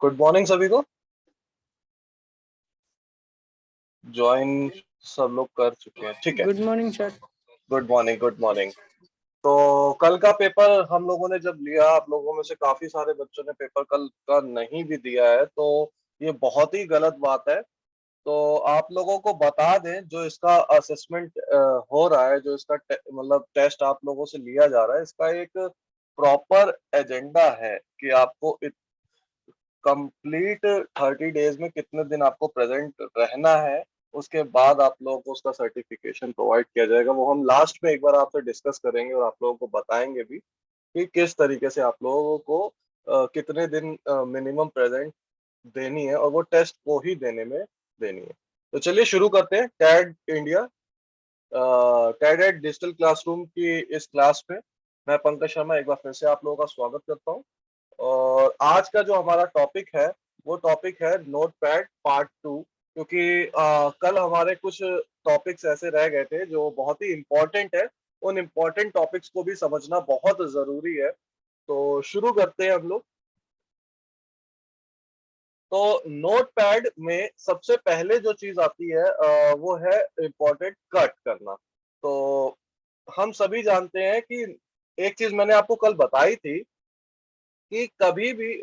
Good morning सभी को। Join सब लोग कर चुके हैं, ठीक है। Good morning sir. Good morning, good morning. तो कल का पेपर हम लोगों ने जब लिया, आप लोगों में से काफी सारे बच्चों ने पेपर कल का नहीं भी दिया है, तो ये बहुत ही गलत बात है। तो आप लोगों को बता दें, जो इसका असेसमेंट हो रहा है, जो इसका मतलब टेस्ट आप लोगों से लिया जा रहा है, इसका एक प्रॉपर एजेंडा है कि आपको कंप्लीट 30 डेज में कितने दिन आपको प्रेजेंट रहना है। उसके बाद आप लोगों को उसका सर्टिफिकेशन प्रोवाइड किया जाएगा। वो हम लास्ट में एक बार आपसे डिस्कस करेंगे और आप लोगों को बताएंगे भी कि किस तरीके से आप लोगों को कितने दिन मिनिमम प्रेजेंट देनी है और वो टेस्ट को ही देने में देनी है। तो चलिए शुरू करते हैं। टैड इंडिया, टैड एट डिजिटल क्लासरूम की इस क्लास में मैं पंकज शर्मा एक बार फिर से आप लोगों का स्वागत करता हूँ। और आज का जो हमारा टॉपिक है, वो टॉपिक है नोटपैड पार्ट 2। क्योंकि कल हमारे कुछ टॉपिक्स ऐसे रह गए थे जो बहुत ही इम्पोर्टेंट है। उन इम्पोर्टेंट टॉपिक्स को भी समझना बहुत जरूरी है। तो शुरू करते हैं हम लोग। तो नोटपैड में सबसे पहले जो चीज आती है वो है इम्पोर्टेंट कट करना। तो हम सभी जानते हैं कि एक चीज मैंने आपको कल बताई थी कि कभी भी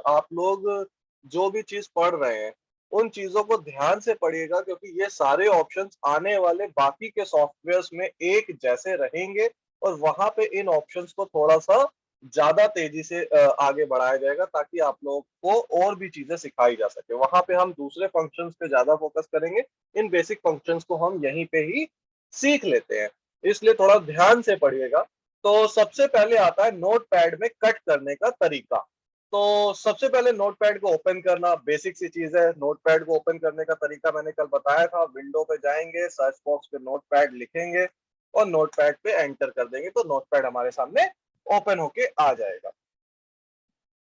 आप लोग जो भी चीज पढ़ रहे हैं, उन चीजों को ध्यान से पढ़िएगा, क्योंकि ये सारे ऑप्शंस आने वाले बाकी के सॉफ्टवेयर्स में एक जैसे रहेंगे। और वहां पे इन ऑप्शंस को थोड़ा सा ज्यादा तेजी से आगे बढ़ाया जाएगा, ताकि आप लोगों को और भी चीजें सिखाई जा सके। वहां पे हम दूसरे फंक्शंस पे ज्यादा फोकस करेंगे, इन बेसिक फंक्शंस को हम यहीं पे ही सीख लेते हैं। इसलिए थोड़ा ध्यान से पढ़िएगा। तो सबसे पहले आता है नोटपैड में कट करने का तरीका। तो सबसे पहले नोटपैड को ओपन करना बेसिक सी चीज है। नोटपैड को ओपन करने का तरीका मैंने कल बताया था। विंडो पे जाएंगे, सर्च बॉक्स पे नोटपैड लिखेंगे और नोटपैड पे एंटर कर देंगे, तो नोटपैड हमारे सामने ओपन होके आ जाएगा।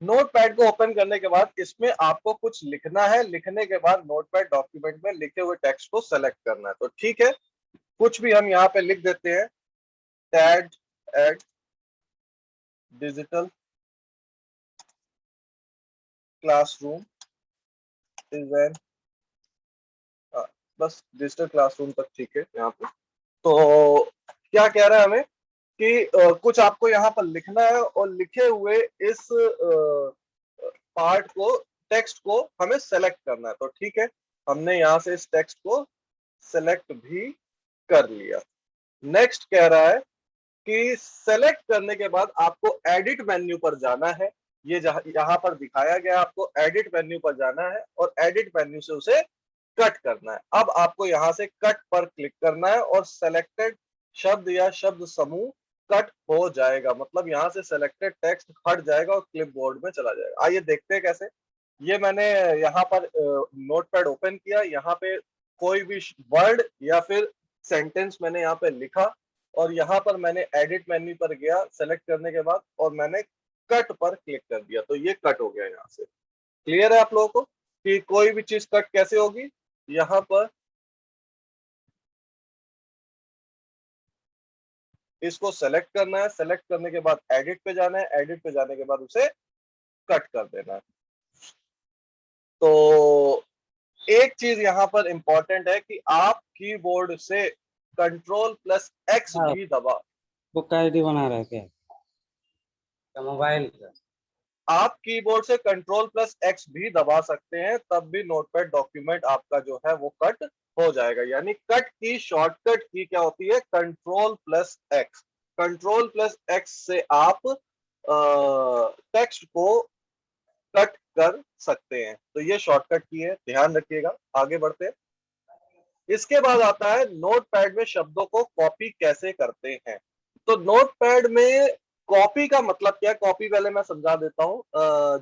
नोटपैड को ओपन करने के बाद इसमें आपको कुछ लिखना है। लिखने के बाद नोटपैड डॉक्यूमेंट में लिखे हुए टेक्स्ट को सेलेक्ट करना है। तो ठीक है, कुछ भी हम यहाँ पे लिख देते हैं। Ted at digital classroom is an, बस डिजिटल क्लासरूम तक ठीक है यहाँ पे। तो क्या कह रहा है हमें कि कुछ आपको यहाँ पर लिखना है और लिखे हुए इस पार्ट को, टेक्स्ट को हमें सेलेक्ट करना है। तो ठीक है, हमने यहाँ से इस टेक्स्ट को सेलेक्ट भी कर लिया। नेक्स्ट कह रहा है कि सेलेक्ट करने के बाद आपको एडिट मेन्यू पर जाना है। ये यहाँ पर दिखाया गया, आपको एडिट मेन्यू पर जाना है और एडिट मेन्यू से उसे कट करना है। अब आपको यहाँ से कट पर क्लिक करना है और सेलेक्टेड शब्द या शब्द समूह कट हो जाएगा। मतलब यहाँ से सेलेक्टेड टेक्स्ट हट जाएगा और क्लिपबोर्ड में चला जाएगा। आइए देखते हैं कैसे। ये मैंने यहाँ पर नोटपैड ओपन किया। यहाँ पे कोई भी वर्ड या फिर सेंटेंस मैंने यहाँ पे लिखा और यहाँ पर मैंने एडिट मेन्यू पर गया सेलेक्ट करने के बाद, और मैंने कट पर क्लिक कर दिया। तो ये कट हो गया यहाँ से। क्लियर है आप लोगों को कि कोई भी चीज कट कैसे होगी? यहाँ पर इसको सेलेक्ट करना है, सेलेक्ट करने के बाद एडिट पे जाना है, एडिट पे जाने के बाद उसे कट कर देना है। तो एक चीज यहाँ पर इंपॉर्टेंट है कि आप कीबोर्ड से Ctrl+X हाँ, भी दबा, बुक का आईडी बना रहा है क्या मोबाइल का? आप कीबोर्ड से Ctrl+X भी दबा सकते हैं, तब भी नोटपैड डॉक्यूमेंट आपका जो है वो कट हो जाएगा। यानी कट की शॉर्टकट की क्या होती है? Ctrl+X। Ctrl+X से आप टेक्स्ट को कट कर सकते हैं। तो ये शॉर्टकट की है, ध्यान रखिएगा। आगे बढ़ते हैं। इसके बाद आता है नोटपैड में शब्दों को कॉपी कैसे करते हैं। तो नोटपैड में कॉपी का मतलब क्या है? कॉपी पहले मैं समझा देता हूँ।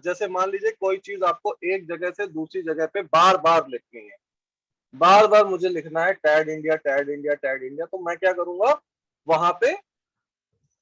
जैसे मान लीजिए कोई चीज आपको एक जगह से दूसरी जगह पे बार बार लिखनी है। बार बार मुझे लिखना है टैड इंडिया, टैड इंडिया, टैड इंडिया। तो मैं क्या करूंगा, वहां पे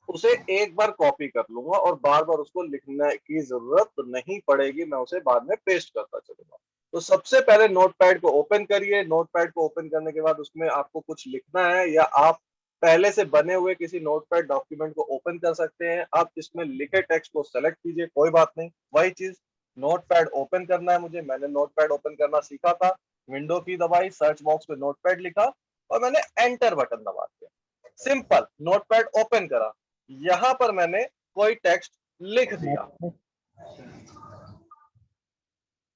उसे एक बार कॉपी कर लूंगा और बार बार उसको लिखने की जरूरत नहीं पड़ेगी। मैं उसे बाद में पेस्ट करता चलूंगा। तो सबसे पहले नोटपैड को ओपन करिए। नोटपैड को ओपन करने के बाद उसमें आपको कुछ लिखना है, या आप पहले से बने हुए किसी नोटपैड डॉक्यूमेंट को ओपन कर सकते हैं। आप इसमें लिखे टेक्स्ट को सेलेक्ट कीजिए, कोई बात नहीं। वही चीज नोटपैड ओपन करना है मुझे, मैंने नोटपैड ओपन करना सीखा था, विंडो की दबाई, सर्च बॉक्स पे नोटपैड लिखा और मैंने एंटर बटन दबा दिया। सिंपल, नोटपैड ओपन करा, यहां पर मैंने कोई टेक्स्ट लिख दिया।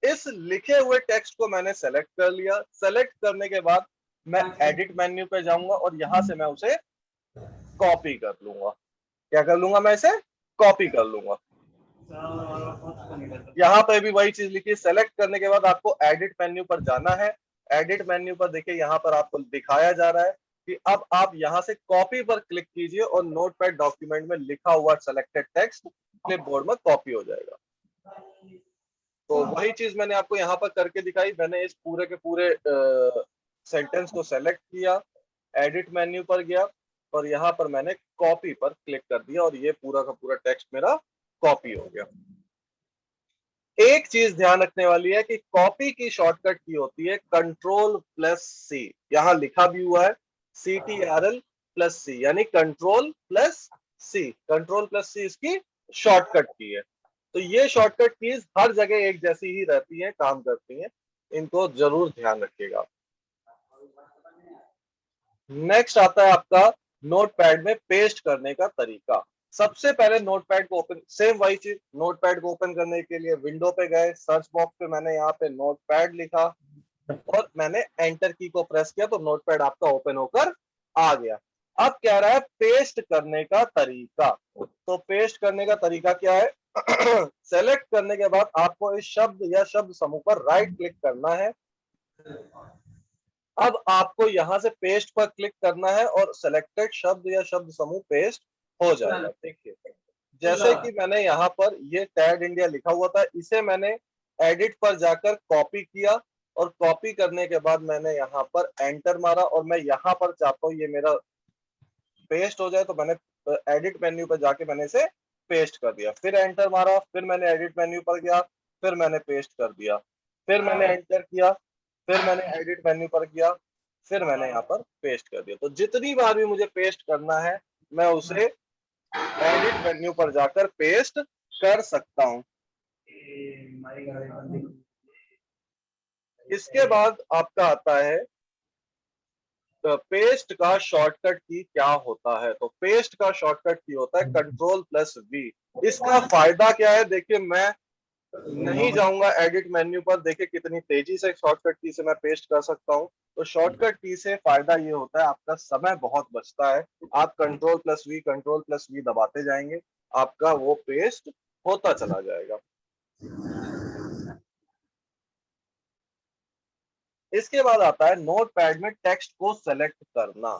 इस लिखे हुए टेक्स्ट को मैंने सेलेक्ट कर लिया। सेलेक्ट करने के बाद मैं एडिट मेन्यू पे जाऊंगा और यहां से मैं उसे कॉपी कर लूंगा। क्या कर लूंगा? मैं इसे कॉपी कर लूंगा। यहाँ पे भी वही चीज लिखी, सेलेक्ट करने के बाद आपको एडिट मेन्यू पर जाना है। एडिट मेन्यू पर देखिए यहाँ पर आपको दिखाया जा रहा है कि अब आप यहाँ से कॉपी पर क्लिक कीजिए और नोटपैड डॉक्यूमेंट में लिखा हुआ सेलेक्टेड टेक्स्ट क्लिपबोर्ड में कॉपी हो जाएगा। तो वही चीज मैंने आपको यहाँ पर करके दिखाई। मैंने इस पूरे के पूरे सेंटेंस को सेलेक्ट किया, एडिट मेन्यू पर गया और यहाँ पर मैंने कॉपी पर क्लिक कर दिया और ये पूरा का पूरा टेक्स्ट मेरा कॉपी हो गया। एक चीज ध्यान रखने वाली है कि कॉपी की शॉर्टकट की होती है Ctrl+C। यहाँ लिखा भी हुआ है Ctrl+C, यानी Ctrl+C। Ctrl+C इसकी शॉर्टकट की है। तो ये शॉर्टकट कीज हर जगह एक जैसी ही रहती है, काम करती हैं, इनको जरूर ध्यान रखिएगा। नेक्स्ट आता है आपका नोटपैड में पेस्ट करने का तरीका। सबसे पहले नोटपैड को ओपन, सेम वही चीज, नोटपैड को ओपन करने के लिए विंडो पे गए, सर्च बॉक्स पे मैंने यहाँ पे नोटपैड लिखा और मैंने एंटर की को प्रेस किया तो नोटपैड आपका ओपन होकर आ गया। अब कह रहा है पेस्ट करने का तरीका। तो पेस्ट करने का तरीका क्या है? सेलेक्ट करने के बाद आपको इस शब्द या शब्द समूह पर राइट क्लिक करना है। अब आपको यहां से पेस्ट पर क्लिक करना है और सिलेक्टेड शब्द या शब्द समूह पेस्ट हो जाएगा। देखिए, जैसे कि मैंने यहाँ पर ये टैग इंडिया लिखा हुआ था, इसे मैंने एडिट पर जाकर कॉपी किया और कॉपी करने के बाद मैंने यहाँ पर एंटर मारा और मैं यहाँ पर चाहता हूँ ये मेरा पेस्ट हो जाए, तो मैंने एडिट मेन्यू पर जाके मैंने इसे पेस्ट कर दिया। फिर एंटर मारा, फिर मैंने एडिट मेन्यू पर गया, फिर मैंने पेस्ट कर दिया, फिर मैंने एंटर किया, फिर मैंने एडिट मेन्यू पर गया, फिर मैंने यहाँ पर पेस्ट कर दिया। तो जितनी बार भी मुझे पेस्ट करना है मैं उसे एडिट मेन्यू पर जाकर पेस्ट कर सकता हूँ। इसके बाद आपका आता है पेस्ट का शॉर्टकट की क्या होता है। तो पेस्ट का शॉर्टकट की होता है Ctrl+V। इसका फायदा क्या है? देखिए, मैं नहीं जाऊंगा एडिट मेन्यू पर, देखिए कितनी तेजी से शॉर्टकट की से मैं पेस्ट कर सकता हूँ। तो शॉर्टकट की से फायदा ये होता है आपका समय बहुत बचता है। आप Ctrl+V दबाते जाएंगे, आपका वो पेस्ट होता चला जाएगा। इसके बाद आता है नोटपैड में टेक्स्ट को सेलेक्ट करना।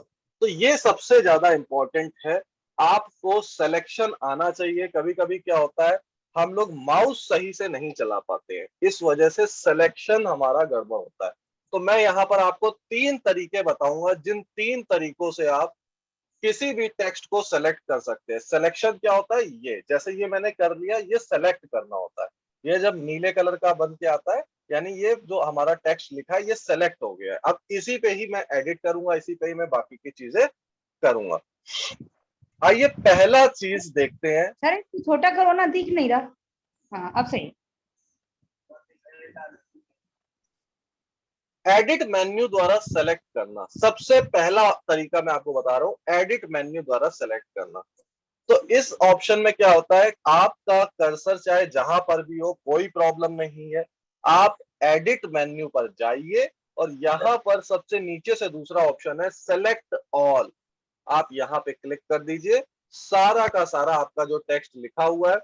तो ये सबसे ज्यादा इंपॉर्टेंट है, आपको सिलेक्शन आना चाहिए। कभी कभी क्या होता है, हम लोग माउस सही से नहीं चला पाते हैं, इस वजह से सिलेक्शन हमारा गड़बड़ होता है। तो मैं यहाँ पर आपको 3 तरीके बताऊंगा, जिन 3 तरीकों से आप किसी भी टेक्स्ट को सेलेक्ट कर सकते हैं। सिलेक्शन क्या होता है? ये जैसे ये मैंने कर लिया, ये सेलेक्ट करना होता है। ये जब नीले कलर का बन के आता है, यानी ये जो हमारा टेक्स्ट लिखा है ये सेलेक्ट हो गया है। अब इसी पे ही मैं एडिट करूंगा, इसी पे ही मैं बाकी की चीजें करूंगा। आइए पहला चीज देखते हैं। सर छोटा करो ना, दिख नहीं रहा। हाँ अब सही। एडिट मेन्यू द्वारा सेलेक्ट करना, सबसे पहला तरीका मैं आपको बता रहा हूं, एडिट मेन्यू द्वारा सेलेक्ट करना। तो इस ऑप्शन में क्या होता है, आपका कर्सर चाहे जहां पर भी हो कोई प्रॉब्लम नहीं है, आप एडिट मेन्यू पर जाइए और यहां पर सबसे नीचे से दूसरा ऑप्शन है सेलेक्ट ऑल। आप यहां पे क्लिक कर दीजिए, सारा का सारा आपका जो टेक्स्ट लिखा हुआ है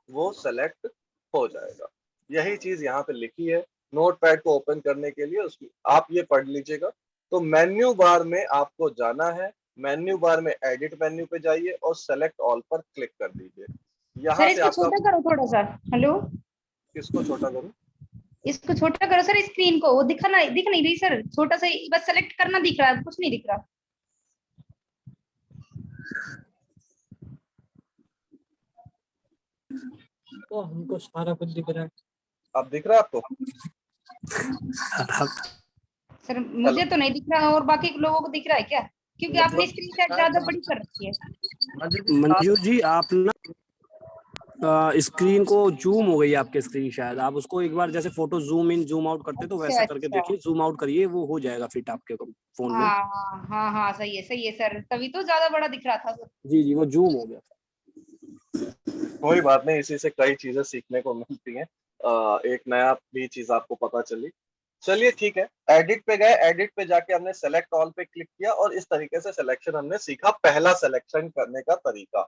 वो सेलेक्ट हो जाएगा। यही चीज यहाँ पे लिखी है नोटपैड को ओपन करने के लिए, उसकी आप ये पढ़ लीजिएगा। तो मेन्यू बार में आपको जाना है, मेन्यू बार में एडिट मेन्यू पे जाइए और सेलेक्ट ऑल पर क्लिक कर दीजिए। यहाँ से इसको आपका, छोटा करो थोड़ा सा। हेलो, किसको छोटा करूं? इसको छोटा करो सर, स्क्रीन को। वो दिख नहीं रही सर, छोटा सा बस सेलेक्ट करना दिख रहा है, कुछ नहीं दिख रहा। तो हमको सारा कुछ दिख रहा है। अब दिख रहा है आपको? सर मुझे तो नहीं दिख रहा, और बाकी लोगों को दिख रहा है क्या? क्योंकि आपने स्क्रीन शायद ज्यादा बड़ी कर रखी है। मंजू जी आप ना स्क्रीन को जूम हो गई है आपके स्क्रीन, शायद आप उसको एक बार जैसे photo zoom in zoom out करते तो अच्छा वैसा करके अच्छा। देखिए, जूम आउट करिए, वो हो जाएगा फिट आपके फोन में। हाँ हाँ हाँ हाँ, सही है सर, तभी तो ज्यादा बड़ा दिख रहा था सर। जी जी, वो जूम हो गया। कोई बात नहीं, इसी से कई चीजें सीखने को मिलती हैं। एक नया भी चीज आपको पता चली। चलिए ठीक है, एडिट पे गए, एडिट पे जाके हमने सेलेक्ट ऑल पे क्लिक किया और इस तरीके से सिलेक्शन हमने सीखा, पहला सिलेक्शन करने का तरीका।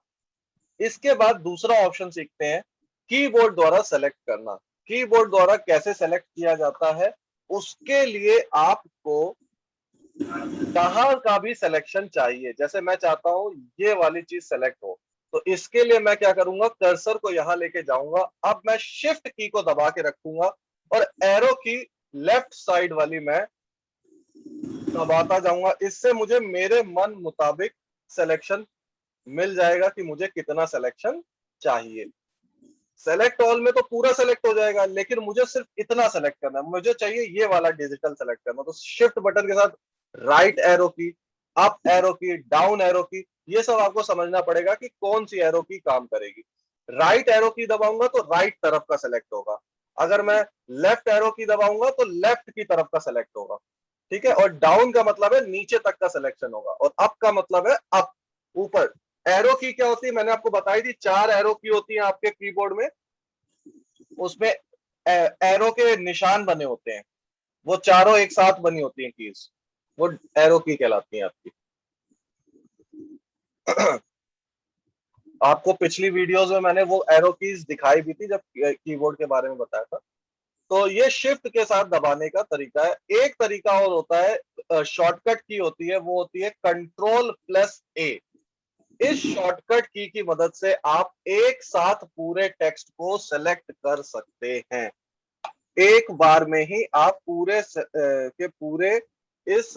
इसके बाद दूसरा ऑप्शन सीखते हैं, कीबोर्ड द्वारा सेलेक्ट करना। कीबोर्ड द्वारा कैसे सेलेक्ट किया जाता है, उसके लिए आपको जहां का भी सिलेक्शन चाहिए। जैसे मैं चाहता हूं ये वाली चीज सेलेक्ट हो, तो इसके लिए मैं क्या करूंगा, कर्सर को यहां लेके जाऊंगा। अब मैं शिफ्ट की को दबा के रखूंगा और एरो की लेफ्ट साइड वाली मैं दबाता जाऊंगा। इससे मुझे मेरे मन मुताबिक सिलेक्शन मिल जाएगा कि मुझे कितना सिलेक्शन चाहिए। सेलेक्ट ऑल में तो पूरा सेलेक्ट हो जाएगा, लेकिन मुझे सिर्फ इतना सेलेक्ट करना है, मुझे चाहिए ये वाला डिजिटल सेलेक्ट करना। तो शिफ्ट बटन के साथ राइट एरो की, अप एरो की, डाउन एरो की, ये सब आपको समझना पड़ेगा कि कौन सी एरो की काम करेगी। राइट एरो की दबाऊंगा तो राइट तरफ का सेलेक्ट होगा, अगर मैं लेफ्ट एरो की दबाऊंगा तो लेफ्ट की तरफ का सेलेक्ट होगा। ठीक है, और डाउन का मतलब है नीचे तक का सिलेक्शन होगा, और अप का मतलब है अप, ऊपर। एरो की क्या होती है, मैंने आपको बताई थी, 4 एरो की होती है आपके कीबोर्ड में। उसमें एरो के निशान बने होते हैं, वो चारों एक साथ बनी होती हैं कीज, वो एरो की कहलाती हैं आपकी। आपको पिछली वीडियोस में मैंने वो एरो कीज दिखाई भी थी जब कीबोर्ड के बारे में बताया था। तो ये शिफ्ट के साथ दबाने का तरीका है। एक तरीका और होता है, शॉर्टकट की होती है, वो होती है कंट्रोल प्लस ए। इस शॉर्टकट की मदद से आप एक साथ पूरे टेक्स्ट को सेलेक्ट कर सकते हैं। एक बार में ही आप पूरे के पूरे इस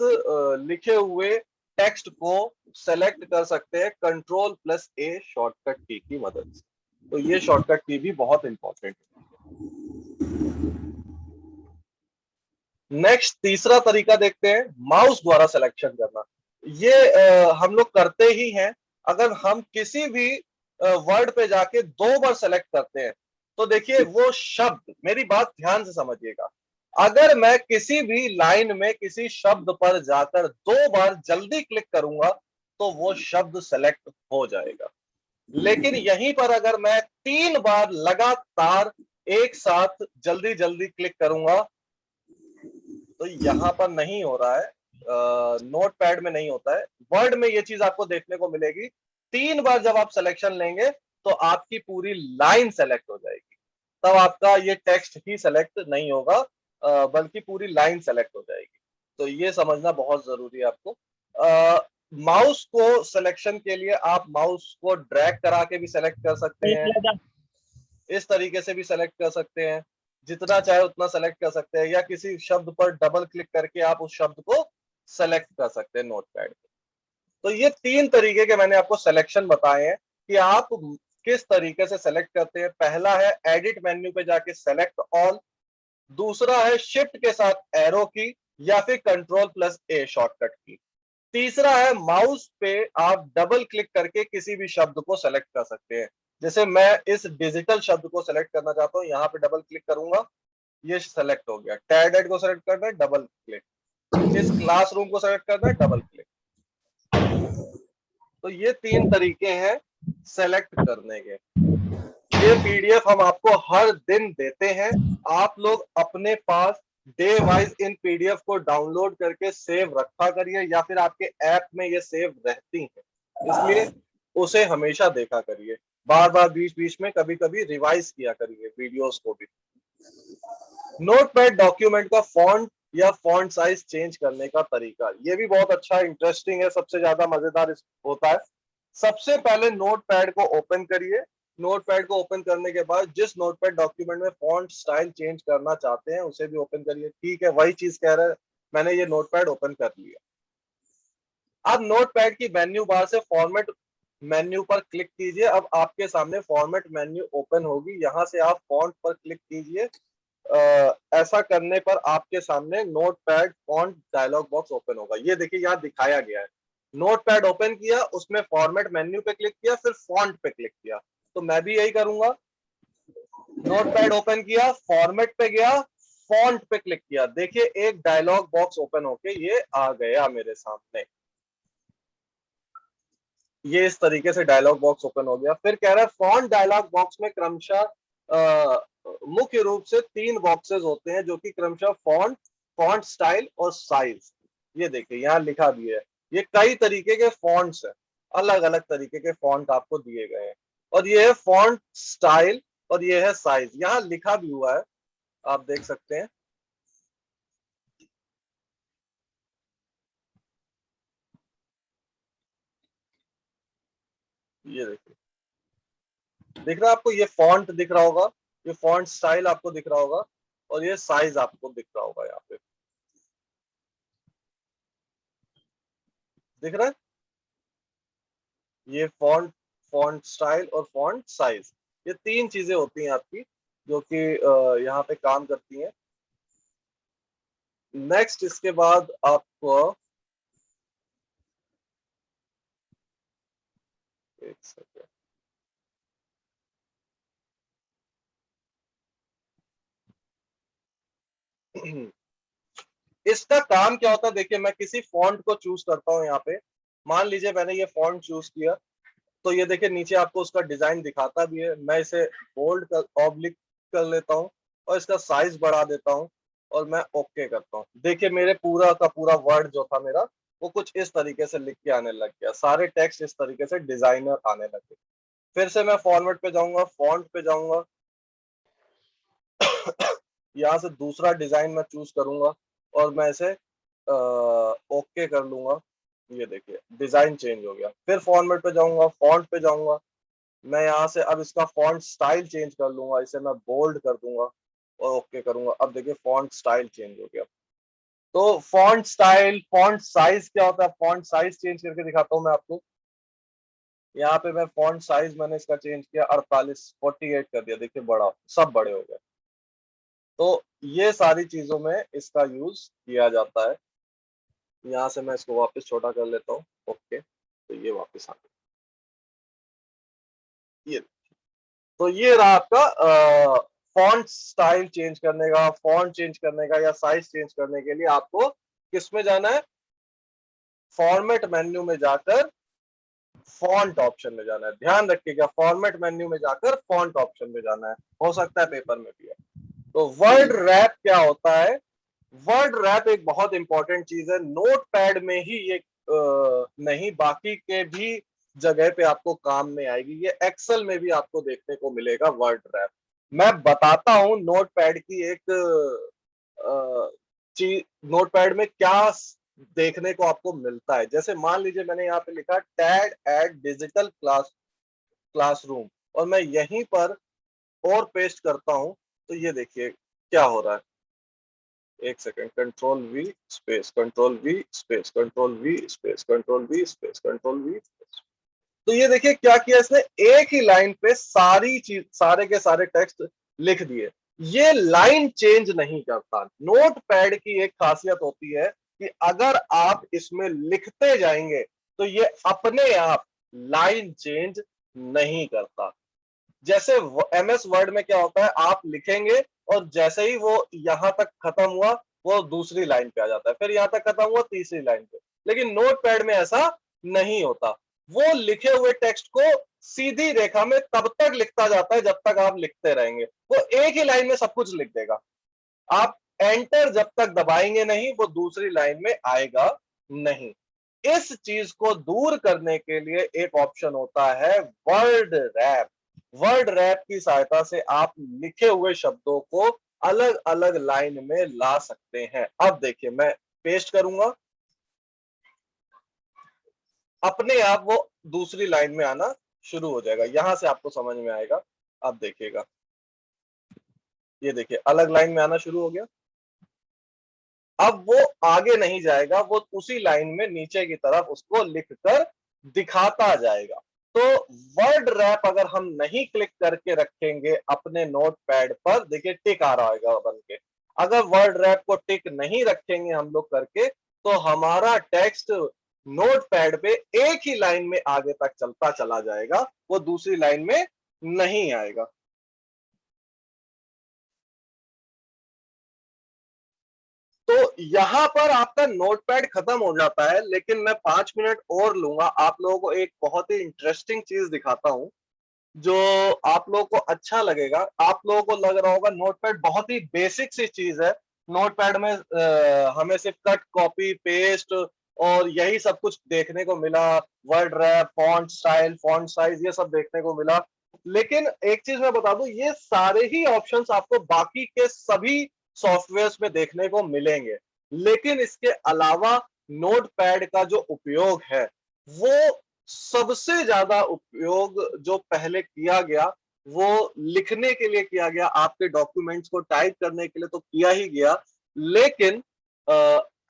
लिखे हुए टेक्स्ट को सेलेक्ट कर सकते हैं कंट्रोल प्लस ए शॉर्टकट की मदद से। तो ये शॉर्टकट की भी बहुत इंपॉर्टेंट है। नेक्स्ट तीसरा तरीका देखते हैं, माउस द्वारा सिलेक्शन करना। ये हम लोग करते ही हैं। अगर हम किसी भी वर्ड पे जाके 2 बार सेलेक्ट करते हैं, तो देखिए वो शब्द, मेरी बात ध्यान से समझिएगा, अगर मैं किसी भी लाइन में किसी शब्द पर जाकर 2 बार जल्दी क्लिक करूंगा तो वो शब्द सेलेक्ट हो जाएगा। लेकिन यहीं पर अगर मैं 3 बार लगातार एक साथ जल्दी जल्दी क्लिक करूंगा तो यहां पर नहीं हो रहा है, नोट पैड में नहीं होता है। वर्ड में ये चीज आपको देखने को मिलेगी, 3 बार जब आप सिलेक्शन लेंगे तो आपकी पूरी लाइन सेलेक्ट हो जाएगी, तब आपका ये टेक्स्ट ही सेलेक्ट नहीं होगा, बल्कि पूरी लाइन सेलेक्ट हो जाएगी। तो ये समझना बहुत जरूरी है आपको। माउस को सिलेक्शन के लिए आप माउस को ड्रैग करा के भी सेलेक्ट कर सकते हैं, इस तरीके से भी सेलेक्ट कर सकते हैं, जितना चाहे उतना सेलेक्ट कर सकते हैं, या किसी शब्द पर डबल क्लिक करके आप उस शब्द को सेलेक्ट कर सकते हैं नोटपैड पे। तो ये 3 तरीके के मैंने आपको सिलेक्शन बताए हैं कि आप किस तरीके से सेलेक्ट करते हैं। पहला है एडिट मेन्यू पे जाके सेलेक्ट ऑल, दूसरा है शिफ्ट के साथ एरो की या फिर कंट्रोल प्लस ए शॉर्टकट की, तीसरा है माउस पे आप डबल क्लिक करके किसी भी शब्द को सेलेक्ट कर सकते हैं। जैसे मैं इस डिजिटल शब्द को सेलेक्ट करना चाहता हूं, यहाँ पे डबल क्लिक करूंगा, ये सेलेक्ट हो गया। टैड को सेलेक्ट करना है, डबल क्लिक। इस क्लासरूम को सेलेक्ट करना है, डबल क्लिक। तो ये 3 तरीके हैं सेलेक्ट करने के। ये पीडीएफ हम आपको हर दिन देते हैं, आप लोग अपने पास डे वाइज इन पीडीएफ को डाउनलोड करके सेव रखा करिए, या फिर आपके ऐप में ये सेव रहती हैं, इसलिए उसे हमेशा देखा करिए, बार बार बीच बीच में कभी कभी रिवाइज किया करिए वीडियोस को भी। नोटपैड डॉक्यूमेंट का फॉन्ट या फॉन्ट साइज चेंज करने का तरीका, ये भी बहुत अच्छा इंटरेस्टिंग है, सबसे ज्यादा मजेदार होता है। सबसे पहले नोटपैड को ओपन करिए। नोटपैड को ओपन करने के बाद जिस नोटपैड डॉक्यूमेंट में फॉन्ट स्टाइल चेंज करना चाहते हैं उसे भी ओपन करिए। ठीक है, वही चीज कह रहा है, मैंने ये नोटपैड ओपन कर लिया। अब नोटपैड की मेन्यू बार से फॉर्मेट मेन्यू पर क्लिक कीजिए। अब आपके सामने फॉर्मेट मेन्यू ओपन होगी, यहाँ से आप फॉन्ट पर क्लिक कीजिए। ऐसा करने पर आपके सामने notepad font dialog box open होगा। ये देखिए यहाँ दिखाया गया है, नोटपैड ओपन किया, उसमें फॉर्मेट मेन्यू पे क्लिक किया, फिर फॉन्ट पे क्लिक किया। तो मैं भी यही करूंगा, नोटपैड ओपन किया, फॉर्मेट पे गया, फॉन्ट पे क्लिक किया, देखिए एक डायलॉग बॉक्स ओपन होके ये आ गया मेरे सामने। ये इस तरीके से डायलॉग बॉक्स ओपन हो गया। फिर कह रहा है फॉन्ट डायलॉग बॉक्स में क्रमशः मुख्य रूप से 3 बॉक्सेस होते हैं जो कि क्रमशः फॉन्ट, फॉन्ट स्टाइल और साइज। ये देखिए यहाँ लिखा भी है, ये कई तरीके के फॉन्ट्स हैं, अलग अलग तरीके के फॉन्ट आपको दिए गए हैं। और ये है फॉन्ट स्टाइल और ये है साइज, यहाँ लिखा भी हुआ है, आप देख सकते हैं। ये देखिए, दिख रहा है आपको, ये फॉन्ट दिख रहा होगा, ये फॉन्ट स्टाइल आपको दिख रहा होगा और ये साइज आपको दिख रहा होगा। यहाँ पे दिख रहा है, ये फॉन्ट, फॉन्ट स्टाइल और फॉन्ट साइज, ये 3 चीजें होती हैं आपकी जो कि यहाँ पे काम करती हैं। नेक्स्ट इसके बाद आपको एक सेकेंड, इसका काम क्या होता है, देखिए मैं किसी फॉन्ट को चूज करता हूँ। यहाँ पे मान लीजिए मैंने ये फॉन्ट चूज किया, तो ये देखिए नीचे आपको उसका डिजाइन दिखाता भी है। मैं इसे बोल्ड कर, ऑब्लिक कर लेता हूँ और इसका साइज बढ़ा देता हूँ और मैं ओके करता हूँ। देखिए मेरे पूरा का पूरा वर्ड जो था मेरा, वो कुछ इस तरीके से लिख के आने लग गया, सारे टेक्स्ट इस तरीके से डिजाइनर आने लगे। फिर से मैं फॉर्मेट पे जाऊंगा, फॉन्ट पे जाऊंगा, यहाँ से दूसरा डिजाइन मैं चूज करूंगा और मैं इसे ओके कर लूंगा। ये देखिए डिजाइन चेंज हो गया। फिर फॉर्मेट पे जाऊंगा, फॉन्ट पे जाऊंगा, मैं यहाँ से अब इसका फॉन्ट स्टाइल चेंज कर लूंगा, इसे मैं बोल्ड कर दूंगा और ओके करूंगा। अब देखिए फॉन्ट स्टाइल चेंज हो गया। तो फॉन्ट स्टाइल, फॉन्ट साइज क्या होता है, फॉन्ट साइज चेंज करके दिखाता हूँ मैं आपको। यहाँ पे मैं फॉन्ट साइज मैंने इसका चेंज किया, 48 48 कर दिया, देखिए बड़ा, सब बड़े हो गए। तो ये सारी चीजों में इसका यूज किया जाता है। यहाँ से मैं इसको वापस छोटा कर लेता हूँ, ओके, तो ये वापस आ गया। ये तो ये रहा आपका फॉन्ट स्टाइल चेंज करने का, फॉन्ट चेंज करने का या साइज चेंज करने के लिए आपको किस में जाना है, फॉर्मेट मेन्यू में जाकर फॉन्ट ऑप्शन में जाना है। ध्यान रखिएगा, फॉर्मेट मेन्यू में जाकर फॉन्ट ऑप्शन में जाना है, हो सकता है पेपर में भी है। तो वर्ड रैप क्या होता है, वर्ड रैप एक बहुत इंपॉर्टेंट चीज है। नोट पैड में ही ये नहीं, बाकी के भी जगह पे आपको काम में आएगी। ये एक्सेल में भी आपको देखने को मिलेगा वर्ड रैप। मैं बताता हूँ नोट पैड की एक चीज, नोट पैड में क्या देखने को आपको मिलता है। जैसे मान लीजिए मैंने यहाँ पे लिखा टैग एट डिजिटल क्लासरूम और मैं यहीं पर और पेस्ट करता हूँ, तो ये देखिए क्या हो रहा है। एक second, control we space, control we space, control we space, control we space, control we space. तो ये देखिए क्या किया इसने, एक ही लाइन पे सारी चीज, सारे के सारे टेक्स्ट लिख दिए। ये लाइन चेंज नहीं करता। नोट पैड की एक खासियत होती है कि अगर आप इसमें लिखते जाएंगे तो ये अपने आप लाइन चेंज नहीं करता। जैसे MS वर्ड में क्या होता है, आप लिखेंगे और जैसे ही वो यहां तक खत्म हुआ, वो दूसरी लाइन पे आ जाता है, फिर यहां तक खत्म हुआ तीसरी लाइन पे। लेकिन नोट पैड में ऐसा नहीं होता, वो लिखे हुए टेक्स्ट को सीधी रेखा में तब तक लिखता जाता है जब तक आप लिखते रहेंगे। वो एक ही लाइन में सब कुछ लिख देगा, आप एंटर जब तक दबाएंगे नहीं वो दूसरी लाइन में आएगा नहीं। इस चीज को दूर करने के लिए एक ऑप्शन होता है वर्ड रैप। वर्ड रैप की सहायता से आप लिखे हुए शब्दों को अलग अलग लाइन में ला सकते हैं। अब देखिए मैं पेस्ट करूंगा, अपने आप वो दूसरी लाइन में आना शुरू हो जाएगा, यहां से आपको समझ में आएगा। अब देखिएगा, ये देखिए अलग लाइन में आना शुरू हो गया। अब वो आगे नहीं जाएगा, वो उसी लाइन में नीचे की तरफ उसको लिखकर दिखाता जाएगा। तो वर्ड रैप अगर हम नहीं क्लिक करके रखेंगे अपने नोट पैड पर, देखिए टिक आ रहा होगा बन के। अगर वर्ड रैप को टिक नहीं रखेंगे हम लोग करके, तो हमारा टेक्स्ट नोट पैड पे एक ही लाइन में आगे तक चलता चला जाएगा, वो दूसरी लाइन में नहीं आएगा। तो यहाँ पर आपका नोटपैड खत्म हो जाता है, लेकिन मैं 5 मिनट और लूंगा, आप लोगों को एक बहुत ही इंटरेस्टिंग चीज दिखाता हूँ जो आप लोगों को अच्छा लगेगा। आप लोगों को लग रहा होगा नोटपैड बहुत ही बेसिक सी चीज है, नोटपैड में हमें सिर्फ कट कॉपी पेस्ट और यही सब कुछ देखने को मिला, word rap, font style, font size, ये सब देखने को मिला। लेकिन एक चीज मैं बता दूं, ये सारे ही ऑप्शंस आपको बाकी के सभी सॉफ्टवेयर्स में देखने को मिलेंगे, लेकिन इसके अलावा नोटपैड का जो उपयोग है वो सबसे ज्यादा उपयोग जो पहले किया गया वो लिखने के लिए किया गया, आपके डॉक्यूमेंट्स को टाइप करने के लिए तो किया ही गया, लेकिन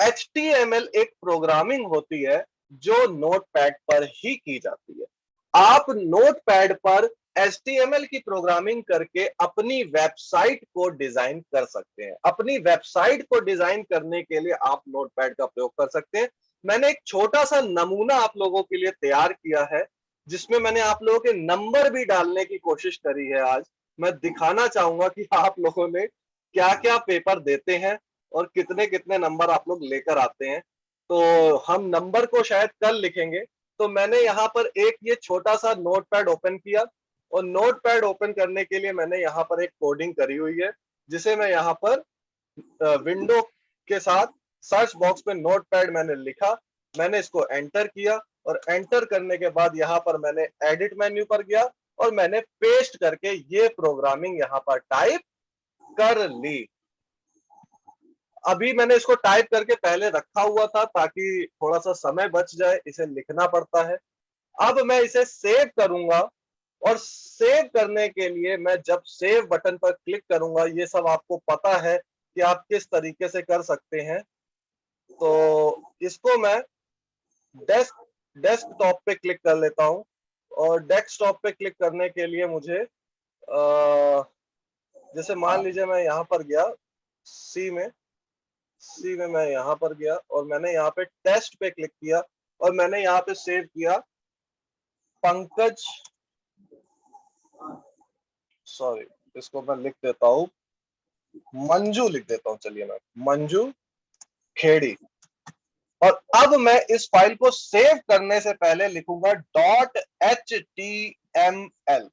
HTML एक प्रोग्रामिंग होती है जो नोटपैड पर ही की जाती है। आप नोटपैड पर HTML की प्रोग्रामिंग करके अपनी वेबसाइट को डिजाइन कर सकते हैं। अपनी वेबसाइट को डिजाइन करने के लिए आप नोटपैड का प्रयोग कर सकते हैं। मैंने एक छोटा सा नमूना आप लोगों के लिए तैयार किया है, जिसमें मैंने आप लोगों के नंबर भी डालने की कोशिश करी है। आज मैं दिखाना चाहूंगा कि आप लोगों ने क्या क्या पेपर देते हैं और कितने कितने नंबर आप लोग लेकर आते हैं। तो हम नंबर को शायद कल लिखेंगे। तो मैंने यहाँ पर एक ये छोटा सा नोटपैड ओपन किया, और नोटपैड ओपन करने के लिए मैंने यहाँ पर एक कोडिंग करी हुई है, जिसे मैं यहाँ पर विंडो के साथ सर्च बॉक्स में नोटपैड मैंने लिखा, मैंने इसको एंटर किया, और एंटर करने के बाद यहाँ पर मैंने एडिट मेन्यू पर गया और मैंने पेस्ट करके ये प्रोग्रामिंग यहाँ पर टाइप कर ली। अभी मैंने इसको टाइप करके पहले रखा हुआ था ताकि थोड़ा सा समय बच जाए, इसे लिखना पड़ता है। अब मैं इसे सेव करूंगा, और सेव करने के लिए मैं जब सेव बटन पर क्लिक करूंगा, ये सब आपको पता है कि आप किस तरीके से कर सकते हैं। तो इसको मैं डेस्कटॉप पे क्लिक कर लेता हूं, और डेस्कटॉप पे क्लिक करने के लिए मुझे जैसे मान लीजिए मैं यहाँ पर गया सी में मैं यहाँ पर गया और मैंने यहाँ पे टेस्ट पे क्लिक किया, और मैंने यहाँ पे सेव किया पंकज, सॉरी इसको मैं लिख देता हूँ, मंजू लिख देता हूँ, चलिए मैं मंजू खेड़ी। और अब मैं इस फाइल को सेव करने से पहले लिखूंगा .html।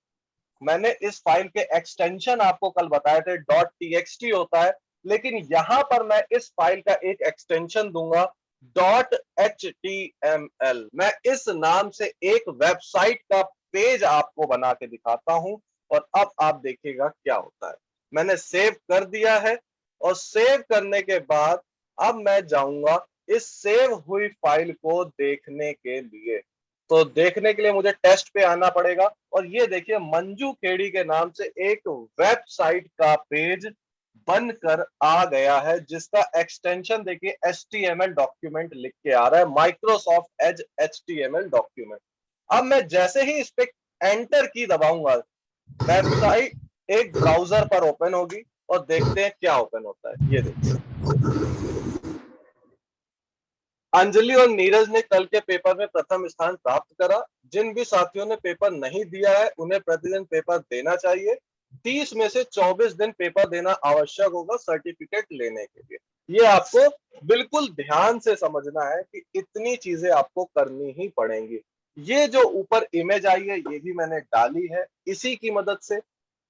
मैंने इस फाइल के एक्सटेंशन आपको कल बताए थे, .txt होता है, लेकिन यहां पर मैं इस फाइल का एक एक्सटेंशन दूंगा .html। मैं इस नाम से एक वेबसाइट का पेज आपको बना के दिखाता हूं, और अब आप देखिएगा क्या होता है। मैंने सेव कर दिया है, और सेव करने के बाद अब मैं जाऊंगा इस सेव हुई फाइल को देखने के लिए। तो देखने के लिए मुझे टेस्ट पे आना पड़ेगा, और ये देखिए मंजू खेड़ी के नाम से एक वेबसाइट का पेज बनकर आ गया है, जिसका एक्सटेंशन देखिए HTML डॉक्यूमेंट लिख के आ रहा है, माइक्रोसॉफ्ट एज HTML डॉक्यूमेंट। अब मैं जैसे ही इस पे एंटर की दबाऊंगा, वेबसाइट एक ब्राउजर पर ओपन होगी, और देखते हैं क्या ओपन होता है। ये देखिए, अंजलि और नीरज ने कल के पेपर में प्रथम स्थान प्राप्त करा। जिन भी साथियों ने पेपर नहीं दिया है उन्हें प्रतिदिन पेपर देना चाहिए। 30 में से 24 दिन पेपर देना आवश्यक होगा सर्टिफिकेट लेने के लिए। ये आपको बिल्कुल ध्यान से समझना है कि इतनी चीजें आपको करनी ही पड़ेंगी। ये जो ऊपर इमेज आई है ये भी मैंने डाली है इसी की मदद से।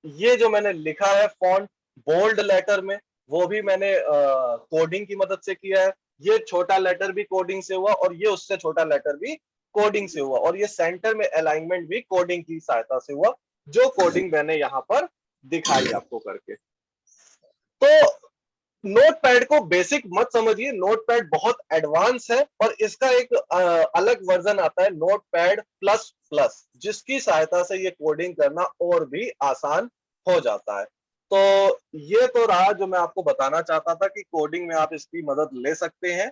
ये जो मैंने लिखा है फॉन्ट बोल्ड लेटर में, वो भी मैंने कोडिंग की मदद से किया है। ये छोटा लेटर भी कोडिंग से हुआ, और ये उससे छोटा लेटर भी कोडिंग से हुआ, और ये सेंटर में अलाइनमेंट भी कोडिंग की सहायता से हुआ, जो कोडिंग मैंने यहाँ पर दिखाई आपको करके। तो नोटपैड को बेसिक मत समझिए, नोटपैड बहुत एडवांस है, और इसका एक अलग वर्जन आता है नोटपैड प्लस प्लस, जिसकी सहायता से ये कोडिंग करना और भी आसान हो जाता है। तो ये तो रहा जो मैं आपको बताना चाहता था कि कोडिंग में आप इसकी मदद ले सकते हैं।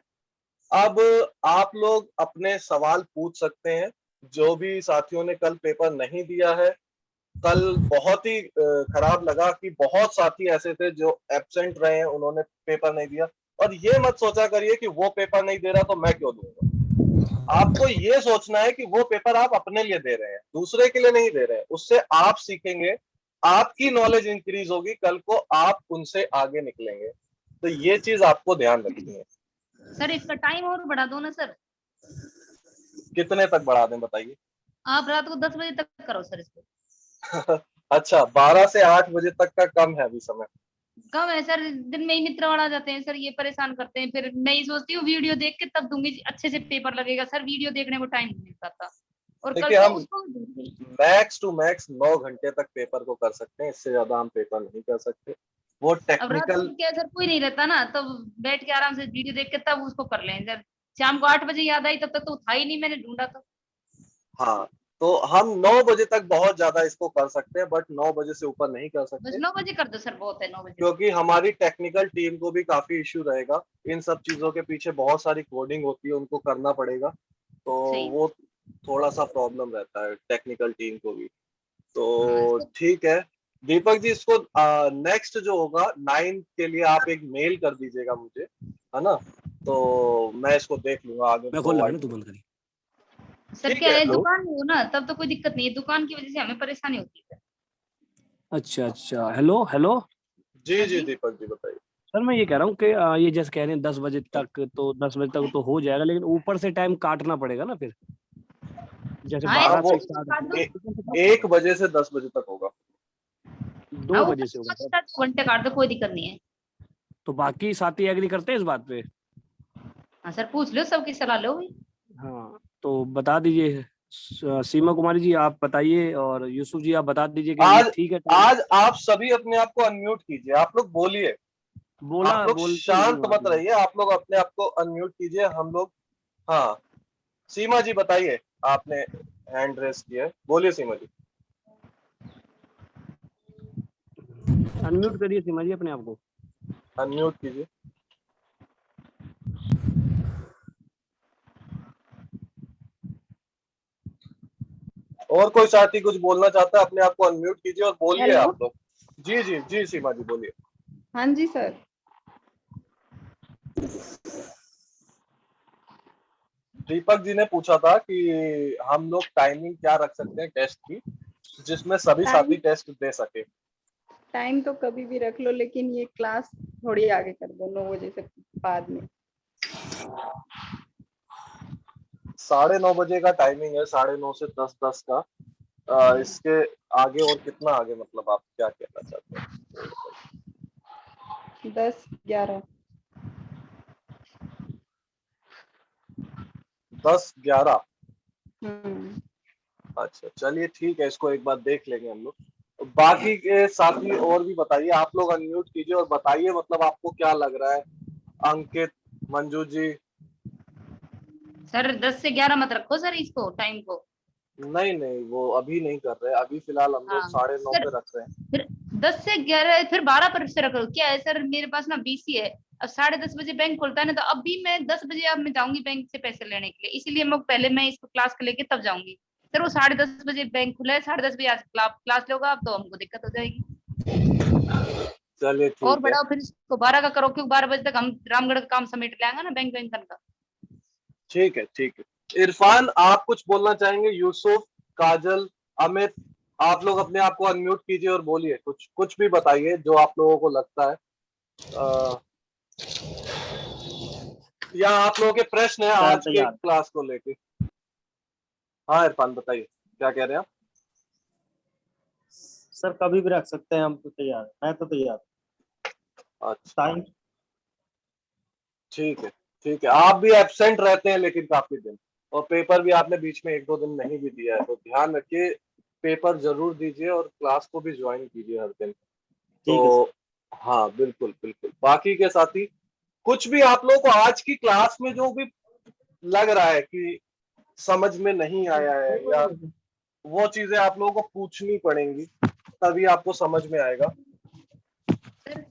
अब आप लोग अपने सवाल पूछ सकते हैं। जो भी साथियों ने कल पेपर नहीं दिया है, कल बहुत ही खराब लगा कि बहुत साथी ऐसे थे जो एब्सेंट रहे हैं, उन्होंने पेपर नहीं दिया। और ये मत सोचा करिए कि वो पेपर नहीं दे रहा तो मैं क्यों दूंगा। आपको ये सोचना है कि वो पेपर आप अपने लिए दे रहे हैं, दूसरे के लिए नहीं दे रहे हैं। उससे आप सीखेंगे, आपकी नॉलेज इंक्रीज होगी, कल को आप उनसे आगे निकलेंगे। तो ये चीज आपको ध्यान रखनी है। सर इसका टाइम और बढ़ा दो ना सर, कितने तक बढ़ा दें बताइए? आप रात को 10 बजे तक करो सर इसको। अच्छा, 12 से 8 बजे तक का कम है अभी समय। कम है सर, दिन में ही मित्र वाला जाते हैं सर, ये परेशान करते हैं, फिर मैं ये सोचती हूँ वीडियो देख के तब दूंगी, अच्छे से पेपर लगेगा सर, वीडियो देखने को टाइम नहीं मिल पाता। और कल देखिए तो हम उसको मैक्स टू मैक्स 9 घंटे तक पेपर को कर सकते हैं, इससे ज्यादा हम पेपर नहीं कर सकते। वो अब रात टेक्निकल। को क्या सर, कोई नहीं रहता ना, तब बैठ के आराम से वीडियो देख के तब उसको कर लें सर। शाम को 8 बजे याद आई, तब तक तो था ही नहीं, मैंने ढूंढा तो। हाँ, तो हम 9 बजे तक बहुत ज्यादा इसको कर सकते हैं, बट 9 बजे से ऊपर नहीं कर बस सकते, 9 बजे कर दो सर, बहुत है 9 बजे। क्योंकि हमारी टेक्निकल टीम को भी काफी इश्यू रहेगा। इन सब चीजों के पीछे बहुत सारी कोडिंग होती है, उनको करना पड़ेगा, तो सही। वो थोड़ा सा प्रॉब्लम रहता है टेक्निकल टीम को भी। हाँ, तो ठीक है दीपक जी, इसको नेक्स्ट जो होगा 9 के लिए आप एक मेल कर दीजिएगा मुझे, है ना? तो मैं इसको देख लूंगा आगे मैं खोल लगा ना, प्रोवाइड। तू बंद करी। सर ठीक क्या है। है, दुकान में हो ना तब तो कोई दिक्कत नहीं है, दुकान की वजह से हमें परेशानी होती है। अच्छा अच्छा, हेलो हेलो। जी हाँ जी जी। दीपक जी बताइए। सर मैं ये कह रहा हूँ कि ये जैसे कह रहे हैं 10 बजे तक, तो 10 बजे तक तो हो जाएगा, लेकिन ऊपर से टाइम काटना पड़ेगा ना फिर, जैसे हाँ हाँ 12 ऐसे वो से तो स्टार्ट काट दो। 1 बजे से 10 बजे तक होगा। हाँ, दो ऊपर बजे से से होगा सर। 2 घंटे काट दो, कोई दिक्कत नहीं है। तो बाकी साथी एग्री करते हैं इस बात पे? हाँ सर, पूछ लो, सबकी सलाह लो भाई। हाँ तो बता दीजिए। सीमा कुमारी जी आप बताइए, और यूसुफ जी आप बता दीजिए कि ये आज ठीक है टाइम। आज आप सभी अपने आप को अनम्यूट कीजिए, आप लोग बोलिए। बोला, आप लोग बोलते नहीं शांत हो आप मत लोग। रहिए, आप लोग अपने आप को अनम्यूट कीजिए, हम लोग। हाँ, सीमा जी बताइए, आपने हैंड रेस किया है, बोलिए सीमा जी। अनम्यूट करिए सीमा जी अपने आप को। अनम्यूट कीजिए। और कोई साथी कुछ बोलना चाहता है, अपने आप को अनम्यूट कीजिए और बोलिए हेलो। आप लोग। जी जी जी सीमा जी बोलिए। हाँ जी सर। दीपक जी ने पूछा था कि हम लोग टाइमिंग क्या रख सकते हैं टेस्ट की, जिसमें सभी टाइम साथी टेस्ट दे सके। टाइम तो कभी भी रख लो, लेकिन ये क्लास थोड़ी आगे कर दो, 9 बजे से बाद में। 9:30 बजे का टाइमिंग है, 9:30 से 10:10 का। इसके आगे और कितना आगे, मतलब आप क्या कहना चाहते हैं? 10-11। 10-11। हम्म। अच्छा चलिए ठीक है, इसको एक बार देख लेंगे हम लोग। बाकी के साथी और भी बताइए, आप लोग अनम्यूट कीजिए और बताइए, मतलब आपको क्या लग रहा है? अंकित, मंजू जी। सर 10 से 11 मत रखो सर इसको, टाइम को। नहीं नहीं, वो अभी नहीं कर रहे, अभी फिलहाल हम लोग हाँ 9:30 सर, पे रख रहे हैं। फिर 10 से 11, फिर 12 पर से रखो। क्या है सर, मेरे पास ना बीसी है, अब 10:30 बजे बैंक खुलता है ना, तो अभी मैं 10 बजे अब मैं जाऊंगी बैंक से पैसे लेने के लिए, इसीलिए मैं पहले मैं इसको क्लास के लेके तब जाऊंगी। सर वो 10:30 बजे बैंक खुला है, 10:30 बजे आज क्लास लोगा आप, तो हमको दिक्कत हो जाएगी। चलिए और ठीक है। बढ़ाओ फिर इसको 12 का करो, क्योंकि 12 बजे तक हम रामगढ़ का काम समेट लेंगे ना, बैंक बैंक का। ठीक है ठीक है। इरफान, आप कुछ बोलना चाहेंगे? यूसुफ, काजल, अमित, आप लोग अपने आप को अनम्यूट कीजिए और बोलिए, कुछ कुछ भी बताइए जो आप लोगों को लगता है, अ, या आप लोगों के प्रश्न है सर आज के तैयार। क्लास को लेके। हाँ इरफान बताइए, क्या कह रहे हैं आप? सर कभी भी रख सकते हैं, हम तो तैयार हैं। मैं तो तैयार हूँ। अच्छा टाइम। ठीक है ठीक है। आप भी एब्सेंट रहते हैं लेकिन काफी दिन, और पेपर भी आपने बीच में 1-2 दिन नहीं भी दिया है, तो ध्यान रखिए, पेपर जरूर दीजिए और क्लास को भी ज्वाइन कीजिए हर दिन। ठीक है सर। तो हाँ बिल्कुल बिल्कुल। बाकी के साथी, कुछ भी आप लोगों को आज की क्लास में जो भी लग रहा है कि समझ में नहीं आया है, या वो चीजें आप लोगों को पूछनी पड़ेंगी, तभी आपको समझ में आएगा। Sir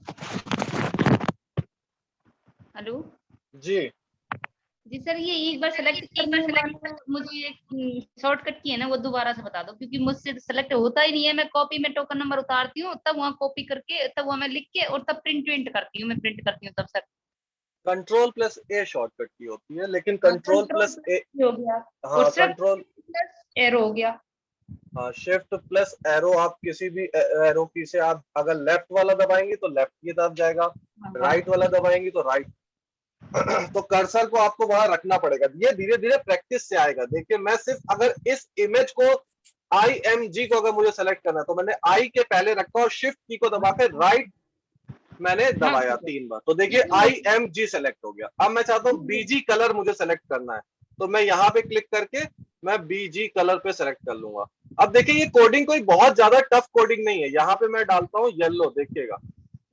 hello. जी जी सर, ये एक बार सेलेक्ट करने वाला मुझे एक शॉर्टकट की है ना, वो दोबारा से बता दो, क्योंकि मुझसे सेलेक्ट होता ही नहीं है। मैं कॉपी में टोकन नंबर उतारती हूँ, तब वहाँ कॉपी करके, तब वहाँ मैं लिख के, और तब प्रिंट करती हूँ, मैं प्रिंट करती हूँ तब सर। Ctrl+A शॉर्टकट की होती है, लेकिन हाँ, कंट्रोल कंट्रोल प्लस ए। प्लस हो गया, और हाँ शिफ्ट कंट्रोल। प्लस एरो हो गया। हाँ शिफ्ट प्लस एरो, आप किसी भी एरो की से आप अगर लेफ्ट वाला दबाएंगे तो लेफ्ट की तरफ जाएगा, राइट वाला दबाएंगी तो राइट। तो कर्सर को आपको वहां रखना पड़ेगा, ये धीरे धीरे प्रैक्टिस से आएगा। देखिए मैं सिर्फ अगर इस इमेज को IMG को अगर मुझे सेलेक्ट करना है तो मैंने आई के पहले रखा और शिफ्ट की को दबा के राइट मैंने दबाया 3 बार, तो देखिए IMG सेलेक्ट हो गया। अब मैं चाहता हूँ BG कलर मुझे सेलेक्ट करना है, तो मैं यहाँ पे क्लिक करके मैं BG कलर पे सेलेक्ट कर लूंगा। अब देखिए ये कोडिंग कोई बहुत ज्यादा टफ कोडिंग नहीं है। यहाँ पे मैं डालता हूँ येलो, देखिएगा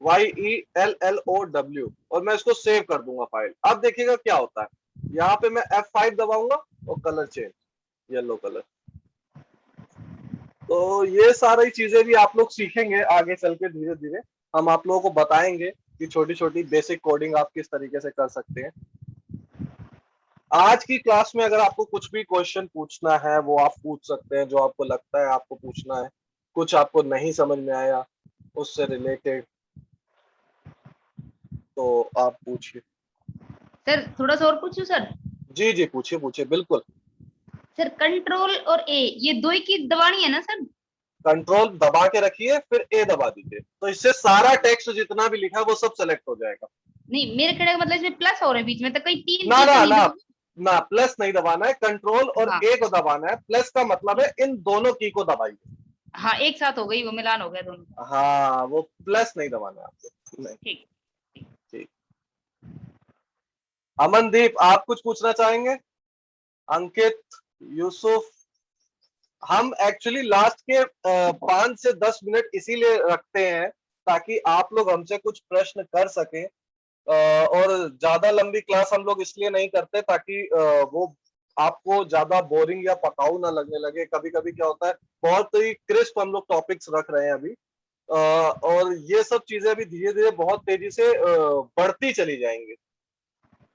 YELLOW, और मैं इसको सेव कर दूंगा फाइल। अब देखिएगा क्या होता है, यहाँ पे मैं F5 दबाऊंगा और कलर चेंज, येलो कलर। तो ये सारी चीजें भी आप लोग सीखेंगे आगे चल के, धीरे धीरे हम आप लोगों को बताएंगे कि छोटी छोटी बेसिक कोडिंग आप किस तरीके से कर सकते हैं। आज की क्लास में अगर आपको कुछ भी क्वेश्चन पूछना है वो आप पूछ सकते हैं, जो आपको लगता है आपको पूछना है। कुछ आपको नहीं समझ में आया उससे रिलेटेड तो आप पूछिए। सर थोड़ा सा और पूछूं सर? जी जी पूछिए पूछिए, बिल्कुल। सर कंट्रोल और ए ये दो ही की दबानी है ना सर? कंट्रोल दबा के रखिए फिर ए दबा दीजिए, तो इससे सारा टेक्स्ट जितना भी लिखा है वो सब सेलेक्ट हो जाएगा। नहीं मेरे कहने का मतलब इसमें प्लस हो रहे हैं बीच में, तो कहीं 3 ना की तो ना नहीं ना दबानी? ना, प्लस नहीं दबाना है, कंट्रोल और हाँ। ए को दबाना है। प्लस का मतलब है इन दोनों की को दबाइए। हाँ एक साथ हो गई, वो मिलान हो गया दोनों। हाँ वो प्लस नहीं दबाना है आपको। नहीं ठीक। ठीक। अमनदीप आप कुछ पूछना चाहेंगे? अंकित, यूसुफ, हम एक्चुअली लास्ट के 5 से 10 मिनट इसीलिए रखते हैं ताकि आप लोग हमसे कुछ प्रश्न कर सकें। और ज्यादा लंबी क्लास हम लोग इसलिए नहीं करते ताकि वो आपको ज्यादा बोरिंग या पकाऊ ना लगने लगे। कभी कभी क्या होता है, बहुत ही क्रिस्प हम लोग टॉपिक्स रख रहे हैं अभी, और ये सब चीजें अभी धीरे धीरे बहुत तेजी से बढ़ती चली जाएंगी।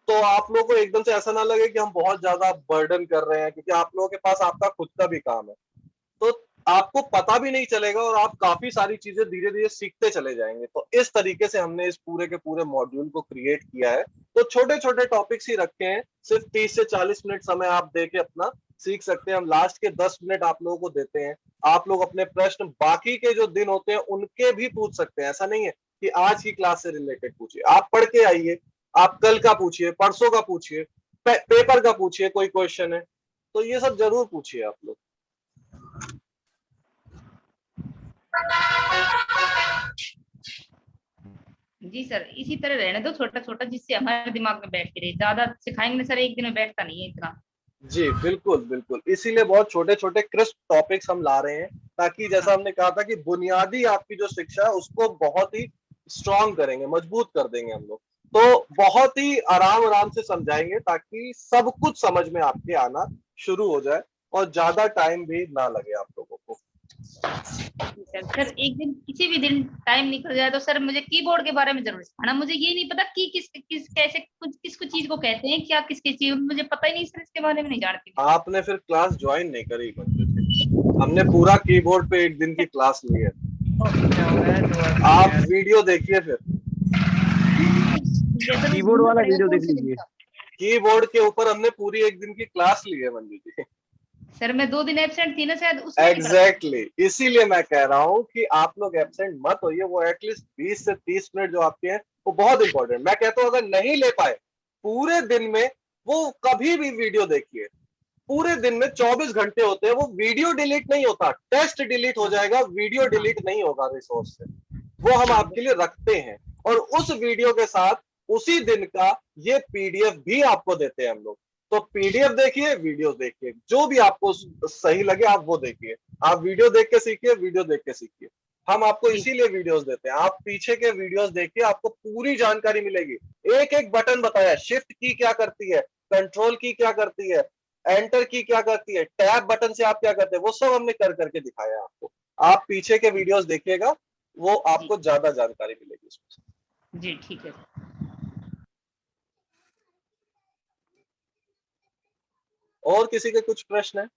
तो आप लोगों को एकदम से ऐसा ना लगे कि हम बहुत ज्यादा बर्डन कर रहे हैं, क्योंकि आप लोगों के पास आपका खुद का भी काम है। तो आपको पता भी नहीं चलेगा और आप काफी सारी चीजें धीरे धीरे सीखते चले जाएंगे। तो इस तरीके से हमने इस पूरे के पूरे मॉड्यूल को क्रिएट किया है। तो छोटे छोटे टॉपिक्स ही रखे हैं, सिर्फ 30 से 40 मिनट समय आप दे के अपना सीख सकते हैं। हम लास्ट के 10 मिनट आप लोगों को देते हैं। आप लोग अपने प्रश्न बाकी के जो दिन होते हैं उनके भी पूछ सकते हैं। ऐसा नहीं है कि आज की क्लास से रिलेटेड पूछिए, आप पढ़ के आइए, आप कल का पूछिए, परसों का पूछिए, पेपर का पूछिए, कोई क्वेश्चन है तो ये सब जरूर पूछिए आप लोग। जी सर इसी तरह रहने दो छोटा छोटा, जिससे हमारे दिमाग में बैठ के रहे। ज्यादा सिखाएंगे ना सर एक दिन में बैठता नहीं है इतना। जी बिल्कुल बिल्कुल, इसीलिए बहुत छोटे छोटे क्रिस्प टॉपिक्स हम ला रहे हैं ताकि जैसा हमने कहा था कि बुनियादी आपकी जो शिक्षा है उसको बहुत ही स्ट्रांग करेंगे, मजबूत कर देंगे हम लोग। तो बहुत ही आराम आराम से समझाएंगे ताकि सब कुछ समझ में आपके आना शुरू हो जाए और ज्यादा टाइम भी ना लगे आप लोगों को। सर एक दिन किसी भी दिन टाइम निकल जाए तो सर मुझे कीबोर्ड के बारे में जरूर सिखाना। मुझे ये नहीं पता कि किस कैसे किस चीज को कहते हैं, क्या किसकी चीज, मुझे पता ही नहीं सर, इसके बारे में नहीं जानती। आपने फिर क्लास ज्वाइन नहीं करी मंजू, हमने पूरा कीबोर्ड पे एक दिन की क्लास ली है। आप वीडियो देखिए फिर, कीबोर्ड वाला वीडियो देख लीजिए। कीबोर्ड के ऊपर हमने पूरी एक दिन की क्लास ली है मंजू जी। सर मैं 2 दिन एब्सेंट थी ना शायद उसमें। एग्जैक्टली, इसीलिए मैं कह रहा हूँ कि आप लोग एब्सेंट मत होइए। वो एटलीस्ट 20 से 30 मिनट जो आपके हैं वो बहुत इंपॉर्टेंट। मैं कहता हूँ अगर नहीं ले पाए पूरे दिन में, वो कभी भी वीडियो देखिए। पूरे दिन में 24 घंटे होते हैं, वो वीडियो डिलीट नहीं होता, टेस्ट डिलीट हो जाएगा, वीडियो डिलीट नहीं होगा रिसोर्स से। वो हम आपके लिए रखते हैं और उस वीडियो के साथ उसी दिन का ये PDF भी आपको देते हैं हम लोग। तो PDF देखिए, वीडियो देखिए, जो भी आपको सही लगे आप वो देखिए। आप वीडियो देख के सीखिए, वीडियो देख के सीखिए। हम आपको इसीलिए वीडियोस देते हैं। आप पीछे के वीडियोस देखिए, आपको पूरी जानकारी मिलेगी। एक एक बटन बताया, शिफ्ट की क्या करती है, कंट्रोल की क्या करती है, एंटर की क्या करती है, टैब बटन से आप क्या करते हैं, वो सब हमने कर करके दिखाया है आपको। आप पीछे के वीडियोस देखिएगा, वो आपको ज्यादा जानकारी मिलेगी उसमें। जी ठीक है। और किसी के कुछ प्रश्न है?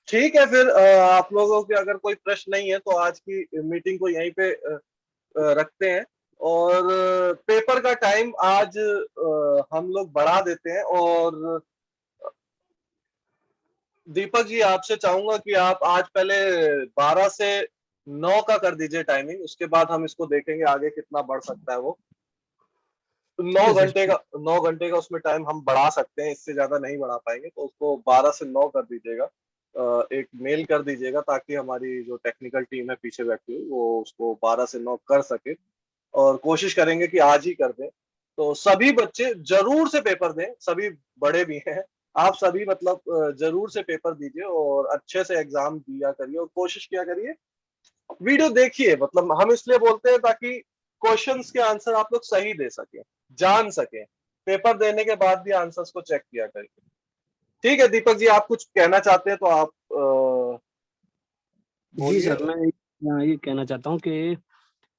ठीक है, फिर आप लोगों के अगर कोई प्रश्न नहीं है तो आज की मीटिंग को यहीं पे रखते हैं। और पेपर का टाइम आज हम लोग बढ़ा देते हैं। और दीपक जी आपसे चाहूंगा कि आप आज पहले 12 से 9 का कर दीजिए टाइमिंग, उसके बाद हम इसको देखेंगे आगे कितना बढ़ सकता है वो। ठीक 9 है सर। घंटे का 9 घंटे का उसमें टाइम हम बढ़ा सकते हैं, इससे ज्यादा नहीं बढ़ा पाएंगे, तो उसको 12 से 9 कर दीजिएगा। एक मेल कर दीजिएगा ताकि हमारी जो टेक्निकल टीम है पीछे बैठी हुई वो उसको 12 से 9 कर सके, और कोशिश करेंगे कि आज ही कर दें। तो सभी बच्चे जरूर से पेपर दें, सभी बड़े भी हैं, आप सभी मतलब जरूर से पेपर दीजिए और अच्छे से एग्जाम दिया करिए, और कोशिश किया करिए वीडियो देखिए, मतलब हम इसलिए बोलते हैं ताकि क्वेश्चंस के आंसर आप लोग सही दे सकें, जान सकें, पेपर देने के बाद भी आंसर्स को चेक किया करें। ठीक है दीपक जी, आप कुछ कहना चाहते हैं तो आप जी बोलिए। सर, मैं ये कहना चाहता हूँ कि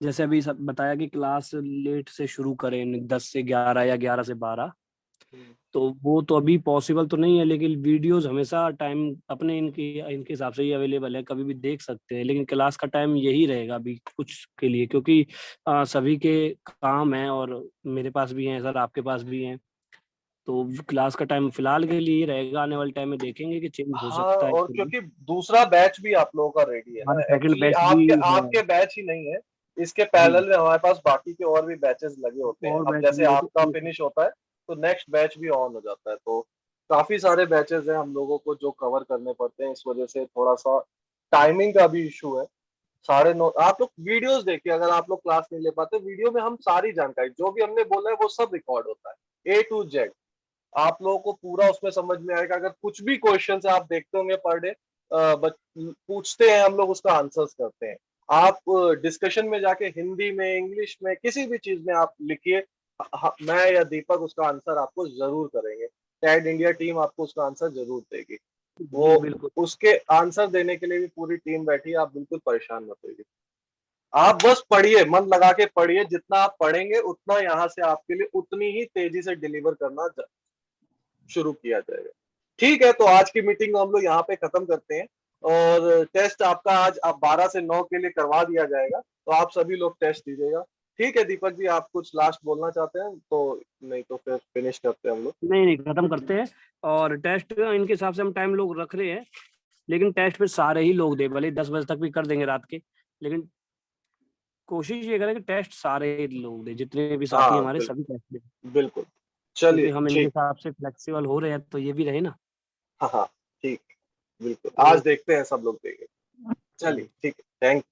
जैसे अभी सब बताया कि क्लास लेट से शुरू करें 10 से 11 या 11 से 12, तो वो तो अभी पॉसिबल तो नहीं है, लेकिन वीडियोस हमेशा टाइम अपने इनके हिसाब से ही अवेलेबल है, कभी भी देख सकते हैं। लेकिन क्लास का टाइम यही रहेगा अभी कुछ के लिए, क्योंकि सभी के काम है और मेरे पास भी हैं सर, आपके पास भी हैं, तो क्लास का टाइम फिलहाल के लिए रहेगा। आने वाले टाइम में देखेंगे कि चेंज हो हाँ, सकता है और कि नहीं। क्योंकि दूसरा बैच भी आप लोगों का रेडी है ना, हमारा सेकंड एक्चुअली बैच भी आपके है। आपके बैच ही नहीं है, इसके जी, पैरेलल में हमारे पास बाकी के और भी बैचेस लगे होते हैं। और अब बैच जैसे भी है आपका तो फिनिश होता है तो नेक्स्ट बैच भी ऑन हो जाता है, तो काफी सारे बैचेस हैं हम लोगों को जो कवर करने पड़ते हैं, इस वजह से थोड़ा सा टाइमिंग का भी इशू है। 9:30 आप लोग वीडियोस देखिए, अगर आप लोग क्लास नहीं ले पाते, वीडियो में हम सारी जानकारी जो भी हमने बोला है वो सब रिकॉर्ड होता है, A to Z, आप लोगों को पूरा उसमें समझ में आएगा। अगर कुछ भी क्वेश्चन है आप देखते होंगे पर डे पूछते हैं हम लोग, उसका आंसर्स करते हैं। आप डिस्कशन में जाके हिंदी में, इंग्लिश में, किसी भी चीज में आप लिखिए, मैं या दीपक उसका आंसर आपको जरूर करेंगे, टैड इंडिया टीम आपको उसका आंसर जरूर देगी। वो जी बिल्कुल। उसके आंसर देने के लिए भी पूरी टीम बैठी है, आप बिल्कुल परेशान मत होइए। आप बस पढ़िए, मन लगा के पढ़िए, जितना आप पढ़ेंगे उतना यहाँ से आपके लिए उतनी ही तेजी से डिलीवर करना शुरू किया जाएगा। ठीक है, तो आज की मीटिंग हम लोग यहाँ पे खत्म करते हैं, और टेस्ट आपका आज आप 12 से 9 के लिए करवा दिया जाएगा, तो आप सभी लोग टेस्ट दीजिएगा। ठीक है दीपक जी, आप कुछ लास्ट बोलना चाहते हैं तो, नहीं तो फिर फिनिश करते हैं हम लोग। नहीं नहीं, खत्म करते हैं। और टेस्ट इनके हिसाब से हम टाइम लोग रख रहे हैं, लेकिन टेस्ट पे सारे ही लोग दे, भले 10 बजे तक भी कर देंगे रात के, लेकिन कोशिश ये करें कि टेस्ट सारे लोग दे, जितने भी साथी हाँ हमारे सभी बिल्कुल, टेस्ट दें, बिल्कुल। क्योंकि चलिए हम इनके ठीक। हिसाब से फ्लेक्सिबल हो रहे हैं तो ये भी रहे ना। हाँ हाँ, ठीक, बिल्कुल, तो आज देखते हैं सब लोग देंगे। चलिए ठीक है, थैंक